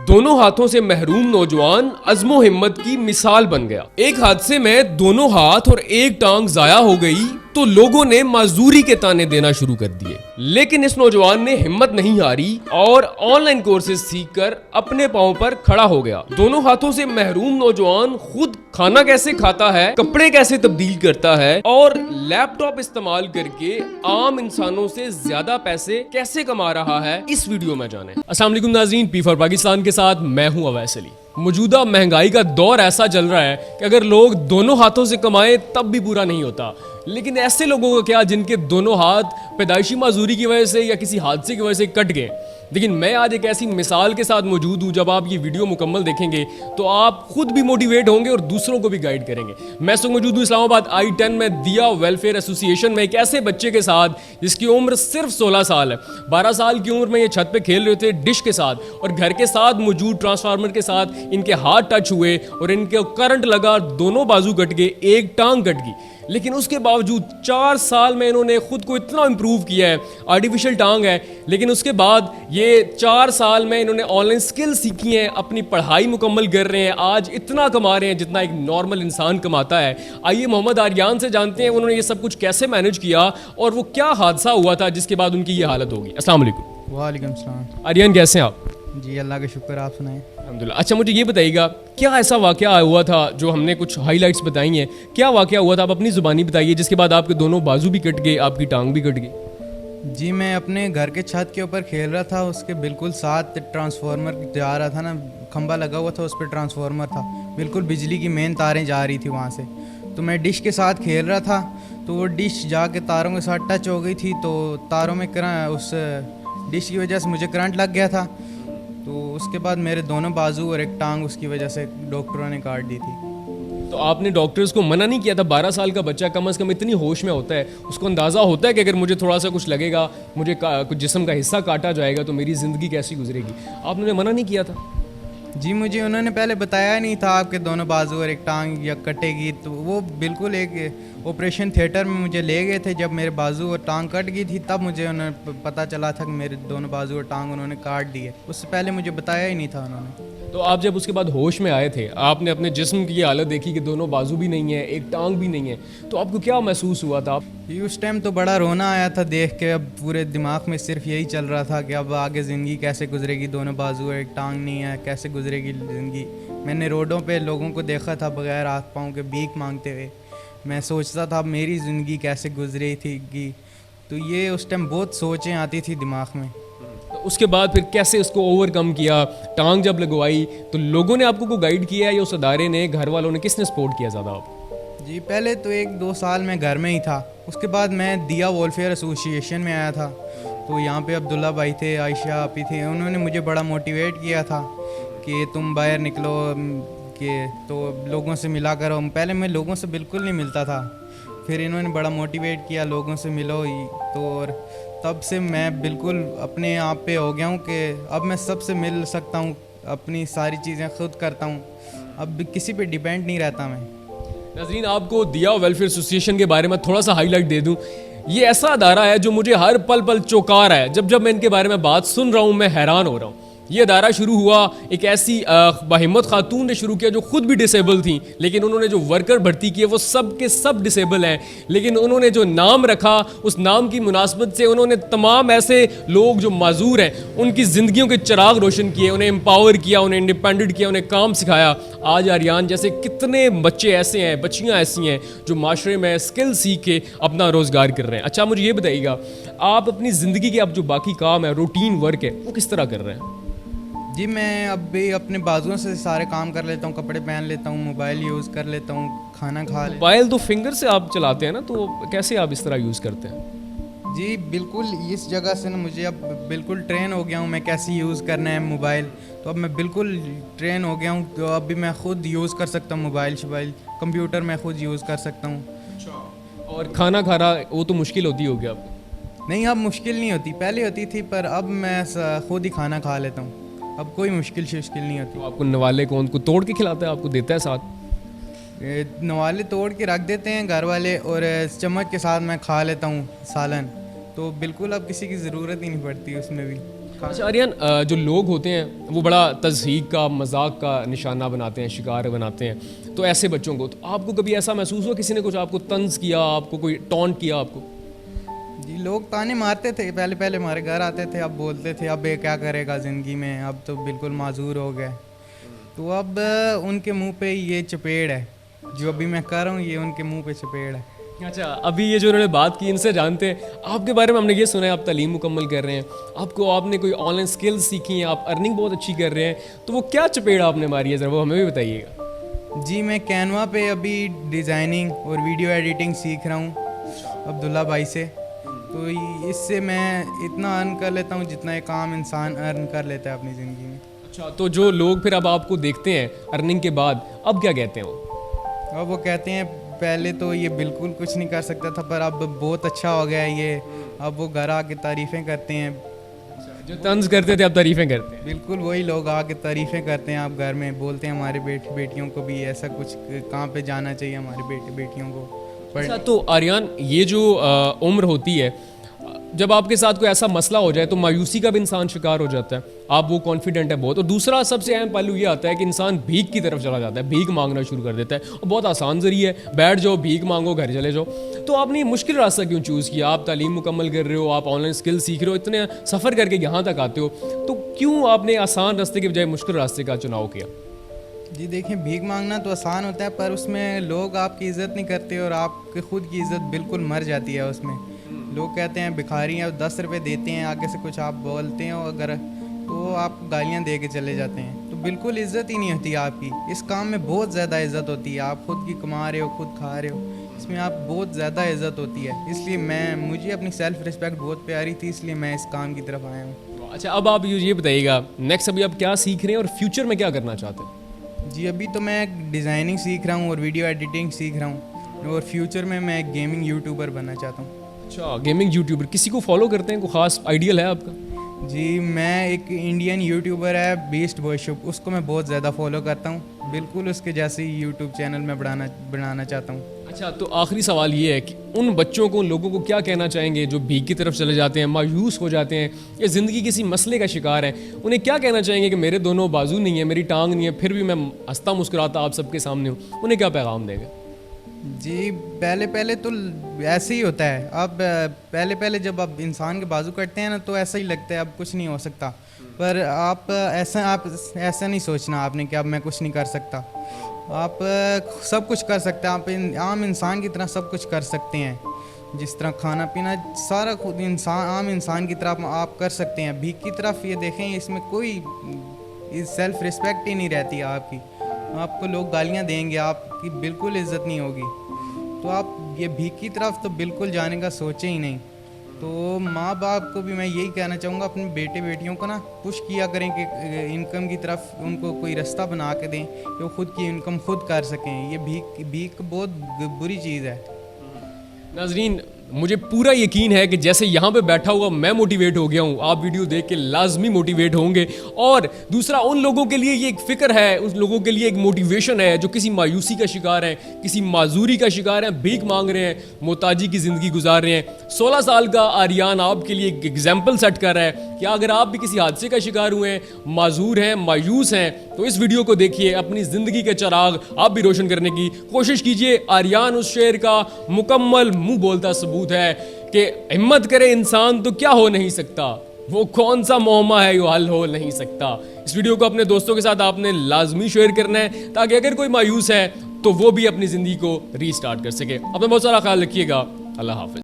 دونوں ہاتھوں سے محروم نوجوان عزم و ہمت کی مثال بن گیا. ایک حادثے میں دونوں ہاتھ اور ایک ٹانگ ضائع ہو گئی تو لوگوں نے معذوری کے تانے دینا شروع کر دیے, لیکن اس نوجوان نے ہمت نہیں ہاری اور آن لائن کورسز سیکھ کر اپنے پاؤں پر کھڑا ہو گیا. دونوں ہاتھوں سے محروم نوجوان خود کھانا کیسے کھاتا ہے, کپڑے کیسے تبدیل کرتا ہے اور لیپ ٹاپ استعمال کر کے عام انسانوں سے زیادہ پیسے کیسے کما رہا ہے, اس ویڈیو میں جانیں. السلام علیکم ناظرین, پی فار پاکستان کے ساتھ میں ہوں اویس علی. موجودہ مہنگائی کا دور ایسا چل رہا ہے کہ اگر لوگ دونوں ہاتھوں سے کمائیں تب بھی پورا نہیں ہوتا, لیکن ایسے لوگوں کا کیا جن کے دونوں ہاتھ پیدائشی معذوری کی وجہ سے یا کسی حادثے کی وجہ سے کٹ گئے. لیکن میں آج ایک ایسی مثال کے ساتھ موجود ہوں, جب آپ یہ ویڈیو مکمل دیکھیں گے تو آپ خود بھی موٹیویٹ ہوں گے اور دوسروں کو بھی گائیڈ کریں گے. میں اس وقت موجود ہوں اسلام آباد I-10 میں دیا ویلفیئر ایسوسی ایشن میں, ایک ایسے بچے کے ساتھ جس کی عمر صرف 16 سال ہے. 12 سال کی عمر میں یہ چھت پہ کھیل رہے تھے ڈش کے ساتھ, اور گھر کے ساتھ موجود ٹرانسفارمر کے ساتھ ان کے ہاتھ ٹچ ہوئے اور ان کے کرنٹ لگا, دونوں بازو کٹ گئے, ایک ٹانگ کٹ گئی. لیکن اس کے باوجود 4 سال میں انہوں نے خود کو اتنا امپروو کیا ہے, آرٹیفیشل ٹانگ ہے, لیکن اس کے بعد یہ 4 سال میں انہوں نے آن لائن سکل سیکھی ہیں, اپنی پڑھائی مکمل کر رہے ہیں, آج اتنا کما رہے ہیں جتنا ایک نارمل انسان کماتا ہے. آئیے محمد آریان سے جانتے ہیں انہوں نے یہ سب کچھ کیسے مینج کیا اور وہ کیا حادثہ ہوا تھا جس کے بعد ان کی یہ حالت ہوگی. السلام علیکم. وعلیکم السلام. آریان کیسے ہیں آپ؟ جی اللہ کا شکر, آپ سنائیں. الحمدللہ. اچھا مجھے یہ بتائیے گا, کیا ایسا واقعہ ہوا تھا جو ہم نے کچھ ہائی لائٹس بتائی ہیں, کیا واقعہ ہوا تھا آپ اپنی زبانی بتائیے, جس کے بعد آپ کے دونوں بازو بھی کٹ گئے, آپ کی ٹانگ بھی کٹ گئی. جی میں اپنے گھر کے چھت کے اوپر کھیل رہا تھا, اس کے بالکل ساتھ ٹرانسفارمر جا رہا تھا نا, کھمبا لگا ہوا تھا, اس پہ ٹرانسفارمر تھا, بالکل بجلی کی مین تاریں جا رہی تھی وہاں سے. تو میں ڈش کے ساتھ کھیل رہا تھا, تو وہ ڈش جا کے تاروں کے ساتھ ٹچ ہو گئی تھی, تو تاروں میں اس ڈش کی وجہ سے مجھے کرنٹ لگ گیا تھا. تو اس کے بعد میرے دونوں بازو اور ایک ٹانگ اس کی وجہ سے ڈاکٹروں نے کاٹ دی تھی. تو آپ نے ڈاکٹرز کو منع نہیں کیا تھا؟ 12 سال کا بچہ کم از کم اتنی ہوش میں ہوتا ہے, اس کو اندازہ ہوتا ہے کہ اگر مجھے تھوڑا سا کچھ لگے گا, مجھے کچھ جسم کا حصہ کاٹا جائے گا تو میری زندگی کیسی گزرے گی. آپ نے منع نہیں کیا تھا؟ جی مجھے انہوں نے پہلے بتایا نہیں تھا آپ کے دونوں بازو اور ایک ٹانگ یا کٹے گی, تو وہ بالکل ایک آپریشن تھیٹر میں مجھے لے گئے تھے. جب میرے بازو اور ٹانگ کٹ گئی تھی تب مجھے انہوں نے پتہ چلا تھا کہ میرے دونوں بازو اور ٹانگ انہوں نے کاٹ دیے, اس سے پہلے مجھے بتایا ہی نہیں تھا انہوں نے. تو آپ جب اس کے بعد ہوش میں آئے تھے, آپ نے اپنے جسم کی یہ حالت دیکھی کہ دونوں بازو بھی نہیں ہیں, ایک ٹانگ بھی نہیں ہے, تو آپ کو کیا محسوس ہوا تھا؟ جی اس ٹائم تو بڑا رونا آیا تھا دیکھ کے. اب پورے دماغ میں صرف یہی چل رہا تھا کہ اب آگے زندگی کیسے گزرے گی, دونوں بازو ایک ٹانگ نہیں ہے, کیسے گزرے گی زندگی. میں نے روڈوں پہ لوگوں کو دیکھا تھا بغیر ہاتھ پاؤں کے بھیک مانگتے ہوئے, میں سوچتا تھا اب میری زندگی کیسے گزرے تھی گی. تو یہ اس ٹائم بہت سوچیں آتی تھی دماغ میں. اس کے بعد پھر کیسے اس کو اوور کم کیا؟ ٹانگ جب لگوائی تو لوگوں نے آپ کو گائیڈ کیا یا اس ادارے نے, گھر والوں نے, کس نے سپورٹ کیا زیادہ آپ؟ جی پہلے تو 1-2 سال میں گھر میں ہی تھا, اس کے بعد میں دیا ویلفیئر ایسوسی ایشن میں آیا تھا. تو یہاں پہ عبداللہ بھائی تھے, عائشہ آپی تھے, انہوں نے مجھے بڑا موٹیویٹ کیا تھا کہ تم باہر نکلو, کہ تو لوگوں سے ملا کرو. پہلے میں لوگوں سے بالکل نہیں ملتا تھا, پھر انہوں نے بڑا موٹیویٹ کیا لوگوں سے ملو. تو اور تب سے میں بالکل اپنے آپ پہ ہو گیا ہوں کہ اب میں سب سے مل سکتا ہوں, اپنی ساری چیزیں خود کرتا ہوں, اب کسی پہ ڈیپینڈ نہیں رہتا میں. ناظرین آپ کو دیا ویلفیئر ایسوسی ایشن کے بارے میں تھوڑا سا ہائی لائٹ دے دوں. یہ ایسا ادارہ ہے جو مجھے ہر پل پل چوکا رہا ہے. جب میں ان کے بارے میں بات سن رہا ہوں میں حیران ہو رہا ہوں. یہ ادارہ شروع ہوا ایک ایسی باہمت خاتون نے شروع کیا جو خود بھی ڈسیبل تھیں, لیکن انہوں نے جو ورکر بھرتی کیے وہ سب کے سب ڈسیبل ہیں, لیکن انہوں نے جو نام رکھا اس نام کی مناسبت سے انہوں نے تمام ایسے لوگ جو معذور ہیں ان کی زندگیوں کے چراغ روشن کیے, انہیں امپاور کیا, انہیں انڈیپینڈنٹ کیا, انہیں کام سکھایا. آج آریان جیسے کتنے بچے ایسے ہیں, بچیاں ایسی ہیں جو معاشرے میں اسکل سیکھ کے اپنا روزگار کر رہے ہیں. اچھا مجھے یہ بتائیے گا, آپ اپنی زندگی کے اب جو باقی کام ہے, روٹین ورک ہے, وہ کس طرح کر رہے ہیں؟ جی میں اب بھی اپنے بازوؤں سے سارے کام کر لیتا ہوں, کپڑے پہن لیتا ہوں, موبائل یوز کر لیتا ہوں, کھانا کھا لیتا ہوں. موبائل تو فنگر سے آپ چلاتے ہیں نا, تو کیسے آپ اس طرح یوز کرتے ہیں؟ جی بالکل اس جگہ سے نا مجھے اب بالکل ٹرین ہو گیا ہوں میں کیسے یوز کرنا ہے موبائل. تو اب میں بالکل ٹرین ہو گیا ہوں, تو اب بھی میں خود یوز کر سکتا ہوں موبائل کمپیوٹر میں خود یوز کر سکتا ہوں. اور کھانا کھانا وہ تو مشکل ہوتی ہوگی آپ کو؟ نہیں اب مشکل نہیں ہوتی, پہلے ہوتی تھی, پر اب میں خود ہی کھانا کھا لیتا ہوں, اب کوئی مشکل نہیں ہوتی. آپ کو نوالے کون کو توڑ کے کھلاتا ہے, آپ کو دیتا ہے ساتھ؟ نوالے توڑ کے رکھ دیتے ہیں گھر والے, اور چمچ کے ساتھ میں کھا لیتا ہوں سالن. تو بالکل اب کسی کی ضرورت ہی نہیں پڑتی اس میں بھی. اچھا آریان، جو لوگ ہوتے ہیں وہ بڑا تضحیک کا، مذاق کا نشانہ بناتے ہیں، شکار بناتے ہیں، تو ایسے بچوں کو، تو آپ کو کبھی ایسا محسوس ہوا کسی نے کچھ آپ کو طنز کیا، آپ کو کوئی ٹونٹ کیا آپ کو؟ جی لوگ تانے مارتے تھے، پہلے ہمارے گھر آتے تھے، اب بولتے تھے اب یہ کیا کرے گا زندگی میں، اب تو بالکل معذور ہو گئے. تو اب ان کے منہ پہ یہ چپیڑ ہے، جو ابھی میں کر رہا ہوں یہ ان کے منہ پہ چپیڑ ہے. اچھا، ابھی یہ جو انہوں نے بات کی ان سے جانتے ہیں آپ کے بارے میں. ہم نے یہ سنا ہے آپ تعلیم مکمل کر رہے ہیں، آپ نے کوئی آن لائن اسکل سیکھی ہیں، آپ ارننگ بہت اچھی کر رہے ہیں، تو وہ کیا چپیڑ آپ نے ماری ہے ذرا وہ ہمیں بھی بتائیے گا. جی میں کینوا پہ ابھی ڈیزائننگ اور ویڈیو ایڈیٹنگ سیکھ رہا ہوں عبداللہ بھائی سے. تو اس سے میں اتنا ارن کر لیتا ہوں جتنا ایک عام انسان ارن کر لیتا ہے اپنی زندگی میں. اچھا، تو جو لوگ پھر اب آپ کو دیکھتے ہیں ارننگ کے بعد، اب کیا کہتے ہیں وہ؟ اب وہ کہتے ہیں پہلے تو یہ بالکل کچھ نہیں کر سکتا تھا پر اب بہت اچھا ہو گیا ہے یہ. اب وہ گھر آ کے تعریفیں کرتے ہیں، جو طنز کرتے تھے اب تعریفیں کرتے ہیں. بالکل وہی لوگ آ کے تعریفیں کرتے ہیں. آپ گھر میں بولتے ہیں ہمارے بیٹیوں کو بھی ایسا کچھ کہاں پہ جانا چاہیے ہمارے بیٹیوں کو. اچھا، تو آریان یہ جو عمر ہوتی ہے، جب آپ کے ساتھ کوئی ایسا مسئلہ ہو جائے تو مایوسی کا بھی انسان شکار ہو جاتا ہے. آپ وہ کانفیڈنٹ ہے بہت، اور دوسرا سب سے اہم پہلو یہ آتا ہے کہ انسان بھیک کی طرف چلا جاتا ہے، بھیک مانگنا شروع کر دیتا ہے، اور بہت آسان ذریعہ ہے، بیٹھ جاؤ بھیک مانگو گھر چلے جاؤ. تو آپ نے یہ مشکل راستہ کیوں چوز کیا؟ آپ تعلیم مکمل کر رہے ہو، آپ آن لائن اسکل سیکھ رہے ہو، اتنے سفر کر کے یہاں تک آتے ہو، تو کیوں آپ نے آسان راستے کے بجائے مشکل راستے کا چناؤ کیا؟ جی دیکھیں بھیک مانگنا تو آسان ہوتا ہے پر اس میں لوگ آپ کی عزت نہیں کرتے اور آپ کے خود کی عزت بالکل مر جاتی ہے اس میں. لوگ کہتے ہیں بھکاری ہیں، 10 روپے دیتے ہیں، آگے سے کچھ آپ بولتے ہو اگر تو آپ گالیاں دے کے چلے جاتے ہیں. تو بالکل عزت ہی نہیں ہوتی آپ کی. اس کام میں بہت زیادہ عزت ہوتی ہے، آپ خود کی کما رہے ہو، خود کھا رہے ہو، اس میں آپ بہت زیادہ عزت ہوتی ہے. اس لیے مجھے اپنی سیلف رسپیکٹ بہت پیاری تھی، اس لیے میں اس کام کی طرف آیا ہوں. اچھا، اب آپ یہ بتائیے گا نیکسٹ ابھی آپ کیا سیکھ رہے ہیں اور فیوچر میں کیا کرنا چاہتے ہیں؟ جی ابھی تو میں ڈیزائننگ سیکھ رہا ہوں اور ویڈیو ایڈیٹنگ سیکھ رہا ہوں، اور فیوچر میں ایک گیمنگ یوٹیوبر بننا چاہتا ہوں. اچھا، گیمنگ یوٹیوبر، کسی کو فالو کرتے ہیں؟ کوئی خاص آئیڈیل ہے آپ کا؟ جی میں ایک انڈین یوٹیوبر ہے بیسٹ ورشپ، اس کو میں بہت زیادہ فالو کرتا ہوں. بالکل اس کے جیسے ہی یوٹیوب چینل میں بنانا چاہتا ہوں. اچھا، تو آخری سوال یہ ہے کہ ان بچوں کو، ان لوگوں کو کیا کہنا چاہیں گے جو بھیک کی طرف چلے جاتے ہیں، مایوس ہو جاتے ہیں، یا زندگی کسی مسئلے کا شکار ہیں، انہیں کیا کہنا چاہیں گے کہ میرے دونوں بازو نہیں ہیں، میری ٹانگ نہیں ہے، پھر بھی میں ہنستا مسکراتا آپ سب کے سامنے ہوں، انہیں کیا پیغام دیں گے؟ جی پہلے تو ایسے ہی ہوتا ہے. اب پہلے جب آپ انسان کے بازو کٹتے ہیں نا تو ایسا ہی لگتا ہے اب کچھ نہیں ہو سکتا. پر آپ ایسا نہیں سوچنا آپ نے کہ اب میں کچھ نہیں کر سکتا. آپ سب کچھ کر سکتے ہیں. آپ عام انسان کی طرح سب کچھ کر سکتے ہیں، جس طرح کھانا پینا سارا خود عام انسان کی طرح آپ کر سکتے ہیں. بھیک کی طرف یہ دیکھیں اس میں کوئی سیلف رسپیکٹ ہی نہیں رہتی آپ کی. آپ کو لوگ گالیاں دیں گے، آپ کی بالکل عزت نہیں ہوگی. تو آپ یہ بھیک کی طرف تو بالکل جانے کا سوچیں ہی نہیں. تو ماں باپ کو بھی میں یہی کہنا چاہوں گا اپنے بیٹیوں کو نا پش کیا کریں کہ انکم کی طرف ان کو کوئی رستہ بنا کے دیں کہ وہ خود کی انکم خود کر سکیں. یہ بھیک بہت بری چیز ہے. ناظرین، مجھے پورا یقین ہے کہ جیسے یہاں پہ بیٹھا ہوا میں موٹیویٹ ہو گیا ہوں، آپ ویڈیو دیکھ کے لازمی موٹیویٹ ہوں گے. اور دوسرا ان لوگوں کے لیے یہ ایک فکر ہے، اس لوگوں کے لیے ایک موٹیویشن ہے جو کسی مایوسی کا شکار ہیں، کسی معذوری کا شکار ہیں، بھیک مانگ رہے ہیں، محتاجی کی زندگی گزار رہے ہیں. 16 سال کا آریان آپ کے لیے ایک ایگزامپل سیٹ کر رہا ہے کہ اگر آپ بھی کسی حادثے کا شکار ہوئے ہیں، معذور ہیں، مایوس ہیں، تو اس ویڈیو کو دیکھیے، اپنی زندگی کے چراغ آپ بھی روشن کرنے کی کوشش کیجیے. آریان اس شعر کا مکمل منہ بولتا ثبوت ہے کہ ہمت کرے انسان تو کیا ہو نہیں سکتا، وہ کون سا معمہ ہے جو حل ہو نہیں سکتا. اس ویڈیو کو اپنے دوستوں کے ساتھ آپ نے لازمی شیئر کرنا ہے تاکہ اگر کوئی مایوس ہے تو وہ بھی اپنی زندگی کو ری سٹارٹ کر سکے. اپنا بہت سارا خیال رکھیے گا. اللہ حافظ.